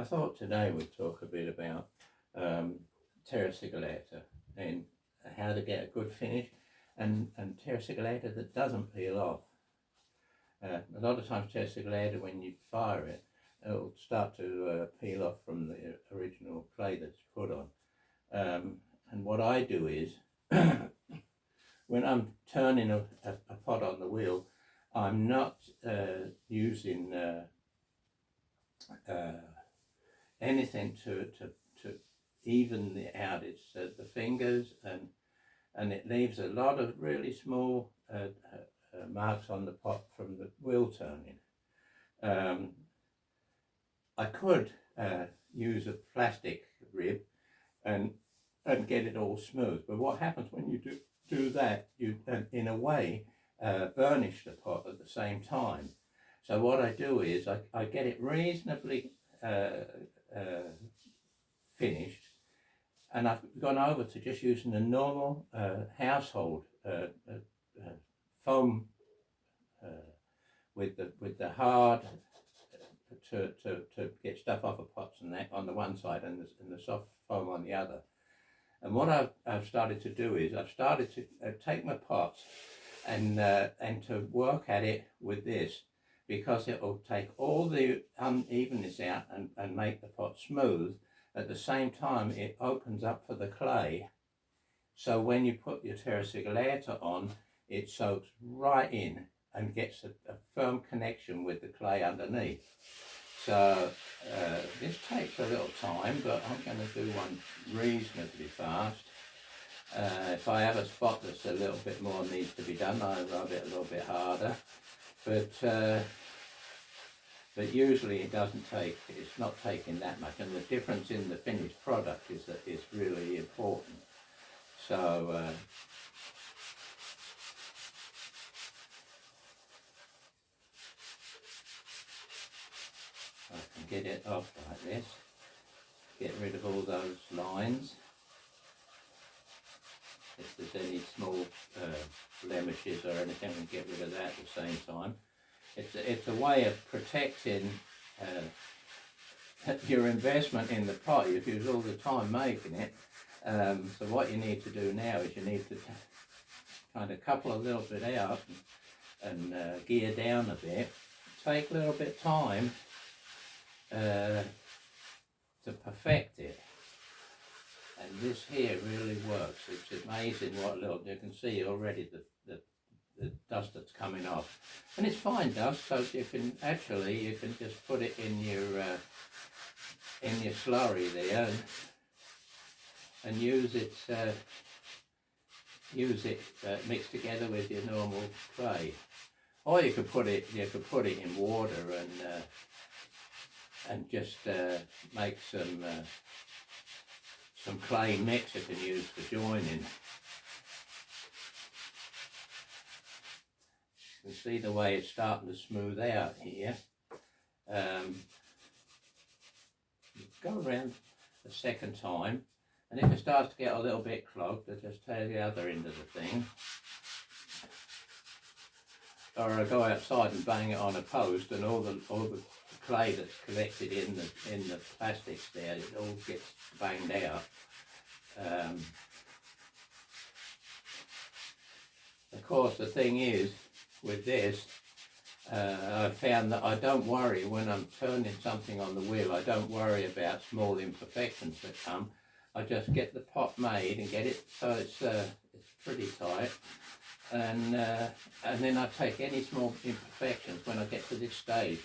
thought today we'd talk a bit about terra sigillata and how to get a good finish, and terra sigillata that doesn't peel off. A lot of times terra sigillata, when you fire it, it'll start to peel off from the original clay that's put on. And what I do is, when I'm turning a pot on the wheel, I'm not using anything to even it out. It's the fingers, and it leaves a lot of really small marks on the pot from the wheel turning. I could use a plastic rib and get it all smooth, but what happens when you do that, you in a way burnish the pot at the same time. So what I do is I get it reasonably finished, and I've gone over to just using a normal household foam with the hard to get stuff off of pots and that on the one side, and the soft foam on the other. And what I've started to do is I've started to take my pots and to work at it with this, because it will take all the unevenness out and make the pot smooth. At the same time, it opens up for the clay, so when you put your terra sigillata on, it soaks right in and gets a firm connection with the clay underneath. So this takes a little time, but I'm going to do one reasonably fast. If I have a spot that's a little bit more needs to be done, I rub it a little bit harder. But usually it doesn't take, it's not taking that much, and the difference in the finished product is that it's really important. So I can get it off like this, get rid of all those lines. If there's any small blemishes or anything, we can get rid of that at the same time. It's a way of protecting your investment in the pot. You've used all the time making it. So what you need to do now is you need to kind of couple a little bit out and gear down a bit. Take a little bit of time to perfect it. And this here really works. It's amazing what little, you can see already the dust that's coming off. And it's fine dust, so you can just put it in your slurry there and use it mixed together with your normal clay. Or you could put it in water and just make some clay mix you can use for joining. You can see the way it's starting to smooth out here. Go around a second time, and if it starts to get a little bit clogged, I'll just take the other end of the thing. Or I go outside and bang it on a post, and all the clay that's collected in the plastics there, it all gets banged out. Of course, the thing is, with this, I found that I don't worry when I'm turning something on the wheel. I don't worry about small imperfections that come. I just get the pot made and get it so it's pretty tight, and then I take any small imperfections when I get to this stage.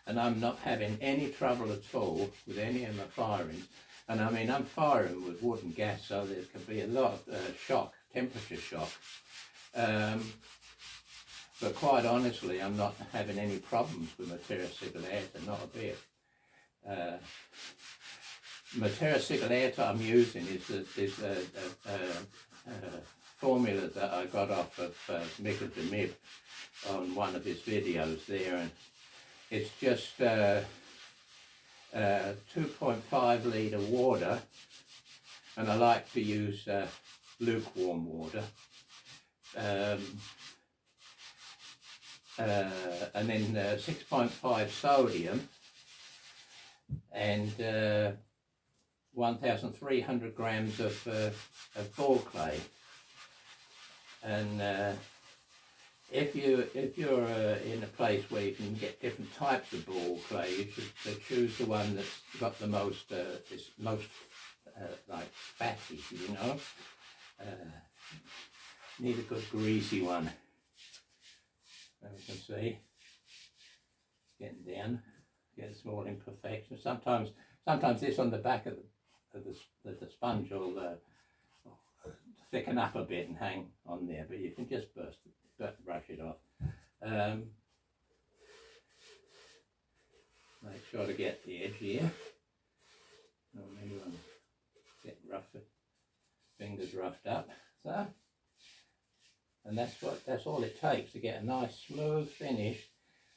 And I'm not having any trouble at all with any of my firings. And I mean, I'm firing with wood and gas, so there can be a lot of temperature shock. But quite honestly, I'm not having any problems with my terra sigillata, not a bit. My terra sigillata I'm using is a formula that I got off of Mikkel de Mib on one of his videos there, and it's just 2.5 litre water, and I like to use lukewarm water. and then 6.5 sodium, and 1,300 grams of ball clay. And if you're in a place where you can get different types of ball clay, you should choose the one that's got the most like fatty, you know. Need a good greasy one. As you can see, getting down, get small imperfections. Sometimes this on the back of the sponge will thicken up a bit and hang on there, but you can just brush it off. Make sure to get the edge here. Maybe one get fingers roughed up. So, and that's all it takes to get a nice smooth finish,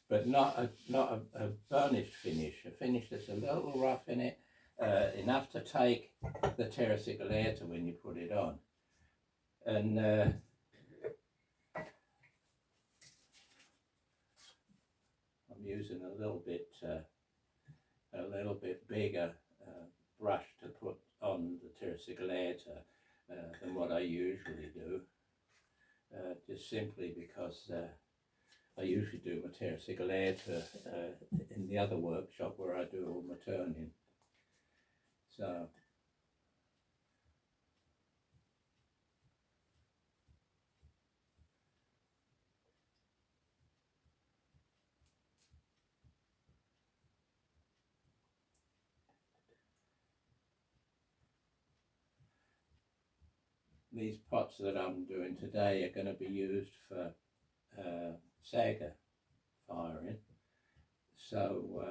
but not a burnished finish. A finish that's a little rough in it, enough to take the terra sigillata when you put it on. And I'm using a little bit bigger brush to put on the terra sigillata than what I usually do, just simply because I usually do my terra sigillata in the other workshop where I do all my turning. So these pots that I'm doing today are going to be used for Saga firing. So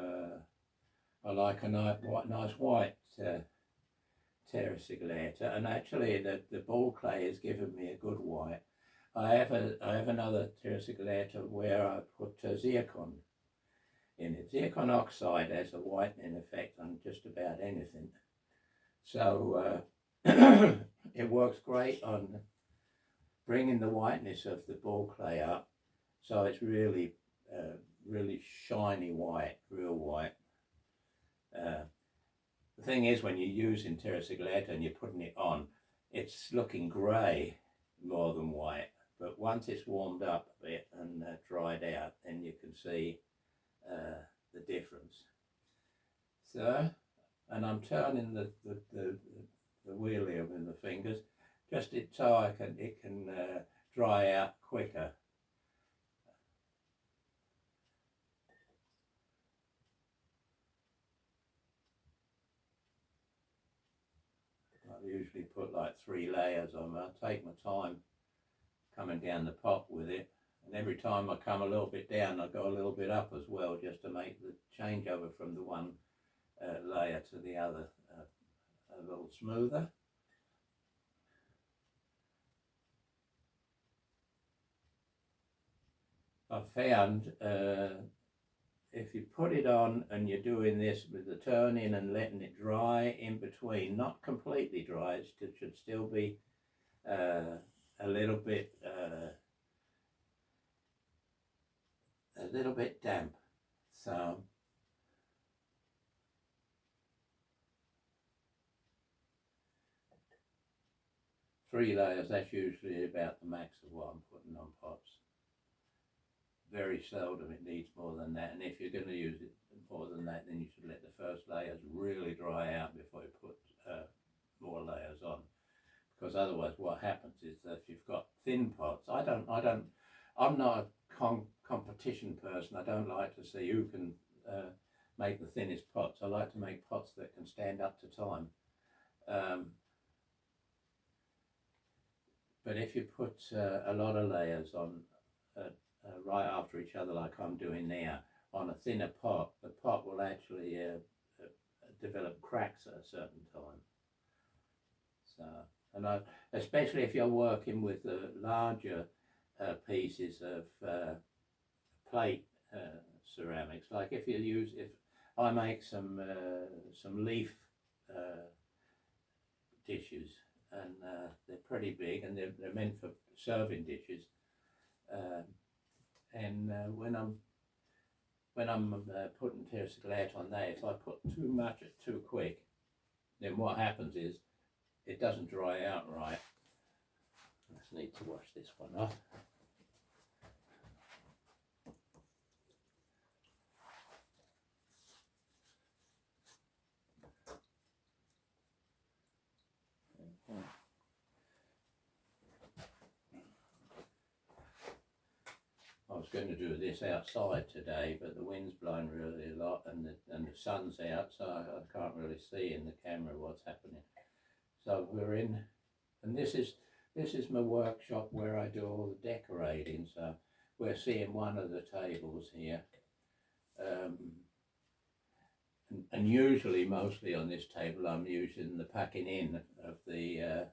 I like a nice white terra sigillata, and actually the ball clay has given me a good white. I have another terra sigillata where I put zircon in it. Zircon oxide has a whitening effect on just about anything. So it works great on bringing the whiteness of the ball clay up, so it's really shiny white, real white. The thing is, when you're using terra sigillata and you're putting it on, it's looking grey more than white, but once it's warmed up a bit and dried out, then you can see the difference. So, and I'm turning the wheel here with the fingers, just so it can dry out quicker. I usually put like 3 layers on. I take my time coming down the pot with it, and every time I come a little bit down, I go a little bit up as well, just to make the changeover from the one layer to the other a little smoother. I've found if you put it on and you're doing this with the turning and letting it dry in between, not completely dry, it should still be a little bit damp. So three layers, that's usually about the max of what I'm putting on pots. Very seldom it needs more than that, and if you're going to use it more than that, then you should let the first layers really dry out before you put more layers on, because otherwise what happens is that if you've got thin pots, I'm not a competition person. I don't like to see who can make the thinnest pots. I like to make pots that can stand up to time. But if you put a lot of layers on right after each other, like I'm doing now, on a thinner pot, the pot will actually develop cracks at a certain time. So, and especially if you're working with the larger pieces of plate ceramics, like if I make some leaf dishes, and they're pretty big, and they're meant for serving dishes. And when I'm putting terra sigillata on there, if I put too much too quick, then what happens is it doesn't dry out right. I just need to wash this one off. I was going to do this outside today, but the wind's blowing really a lot, and the sun's out, so I can't really see in the camera what's happening. So we're in, and this is my workshop where I do all the decorating. So we're seeing one of the tables here, and usually, mostly on this table, I'm using the packing in of the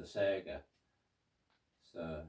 saga. So.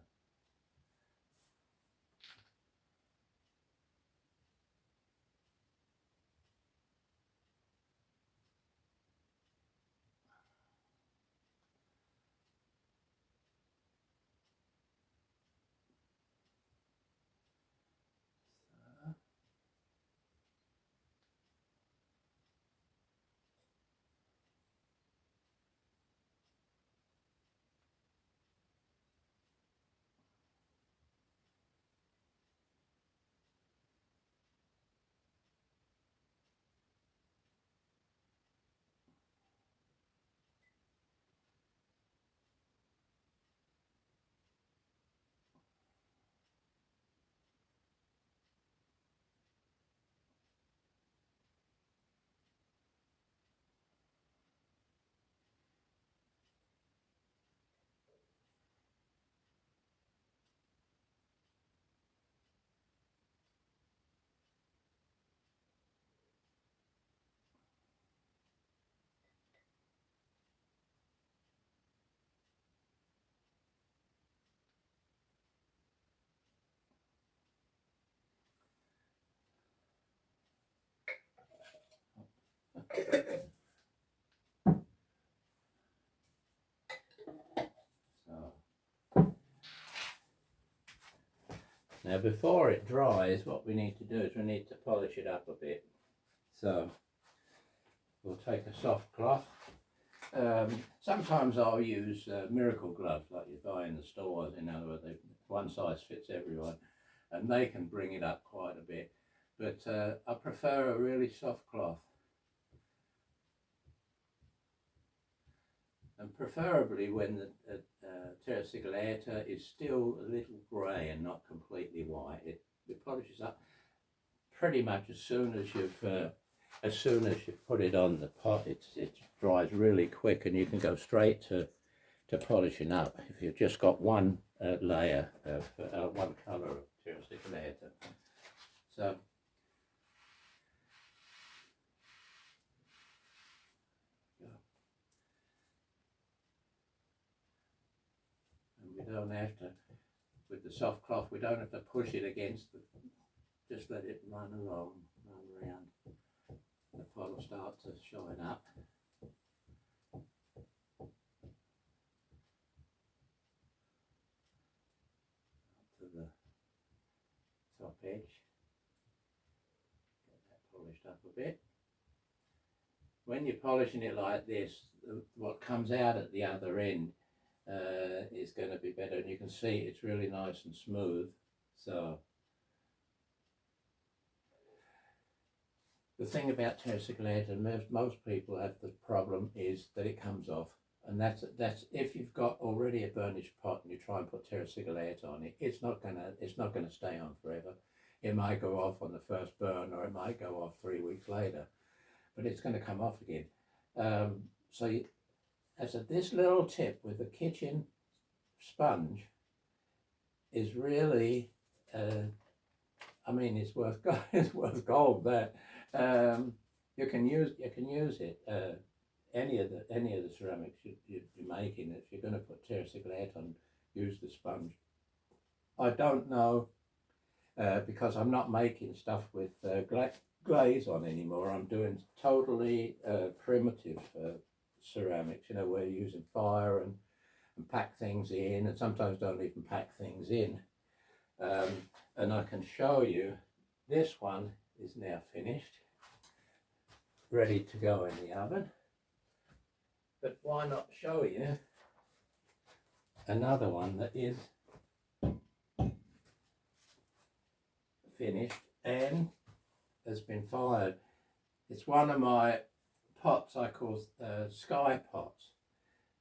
Now before it dries, what we need to do is we need to polish it up a bit. So we'll take a soft cloth. Sometimes I'll use miracle gloves like you buy in the stores. In other words, one size fits everyone, and they can bring it up quite a bit. But I prefer a really soft cloth. And preferably when the terra sigillata is still a little grey and not completely white. It polishes up pretty much as soon as you've put it on the pot. It dries really quick, and you can go straight to polishing up if you've just got one layer of one colour of terra sigillata. So. We don't have to, with the soft cloth, we don't have to push it against just let it run around. The pot will start to shine up. To the top edge. Get that polished up a bit. When you're polishing it like this, what comes out at the other end is going to be better, and you can see it's really nice and smooth. So the thing about terra sigillata, most people have the problem is that it comes off, and that's if you've got already a burnished pot and you try and put terra sigillata on it, it's not gonna stay on forever. It might go off on the first burn, or it might go off 3 weeks later, but it's going to come off again. This little tip with the kitchen sponge is really, I mean, it's worth gold. That you can use it. Any of the ceramics you're making. If you're going to put terra sigillata on, use the sponge. I don't know because I'm not making stuff with glaze on anymore. I'm doing totally primitive ceramics, you know, we're using fire and pack things in, and sometimes don't even pack things in. And I can show you this one is now finished, ready to go in the oven. But why not show you another one that is finished and has been fired. It's one of my pots I call sky pots,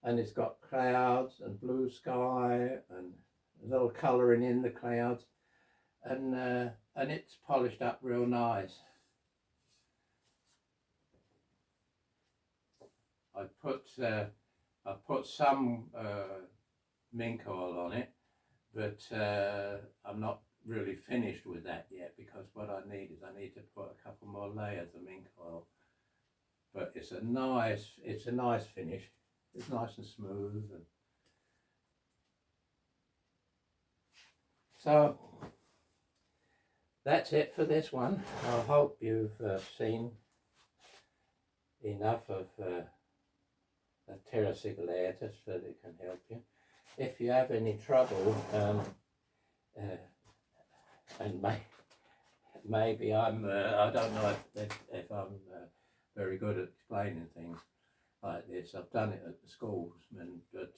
and it's got clouds and blue sky and a little colouring in the clouds, and it's polished up real nice. I put some mink oil on it, but I'm not really finished with that yet, because what I need to put a couple more layers of mink oil. But it's a nice finish. It's nice and smooth. And so that's it for this one. I hope you've seen enough of the terra sigillata so that it can help you. If you have any trouble, and maybe I'm I don't know if I'm very good at explaining things like this. I've done it at the schools, but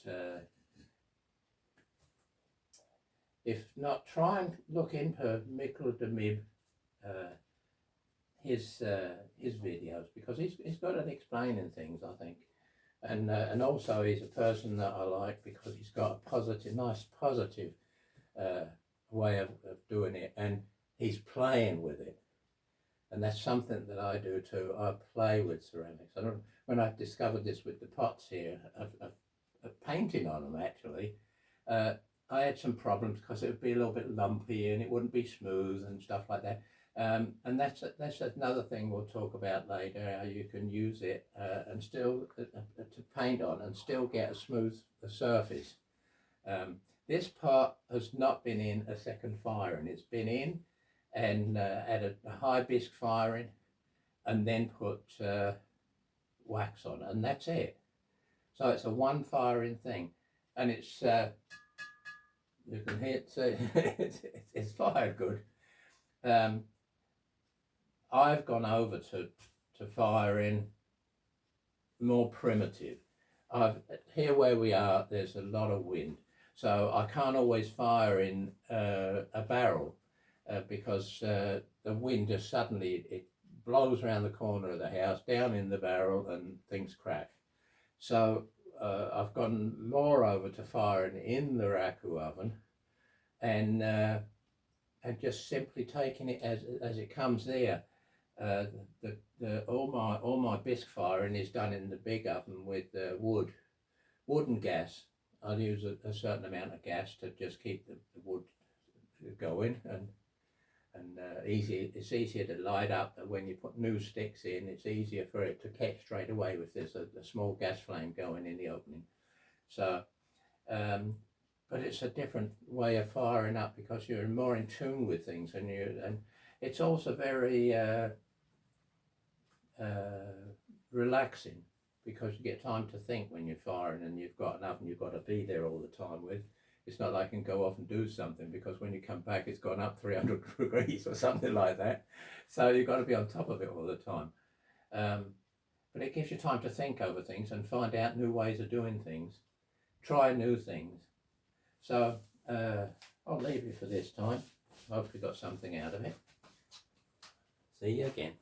if not, try and look into Mikkel de Mib, his videos, because he's good at explaining things, I think, and also he's a person that I like because he's got a nice positive way of doing it, and he's playing with it, and that's something that I do too. I play with ceramics. When I discovered this with the pots here, of painting on them actually, I had some problems because it would be a little bit lumpy and it wouldn't be smooth and stuff like that. And that's another thing we'll talk about later, how you can use it and still to paint on and still get a smooth surface. This pot has not been in a second firing. It's been in and had a high bisque firing, and then put wax on, and that's it. So it's a one firing thing, and it's you can hear it, it's fired good. I've gone over to firing more primitive. Here where we are, there's a lot of wind, so I can't always fire in a barrel because the wind just suddenly it blows around the corner of the house, down in the barrel, and things crack. So I've gone more over to firing in the raku oven, and just simply taking it as it comes there. All my bisque firing is done in the big oven with wood and gas. I'll use a certain amount of gas to just keep the wood going, and it's easier to light up. When you put new sticks in, it's easier for it to catch straight away if there's a small gas flame going in the opening. So but it's a different way of firing up because you're more in tune with things, and it's also very relaxing, because you get time to think when you're firing, and you've got an oven you've got to be there all the time with. It's not like you can go off and do something, because when you come back it's gone up 300 degrees or something like that. So you've got to be on top of it all the time. But it gives you time to think over things and find out new ways of doing things, try new things. So I'll leave you for this time. Hope you got something out of it. See you again.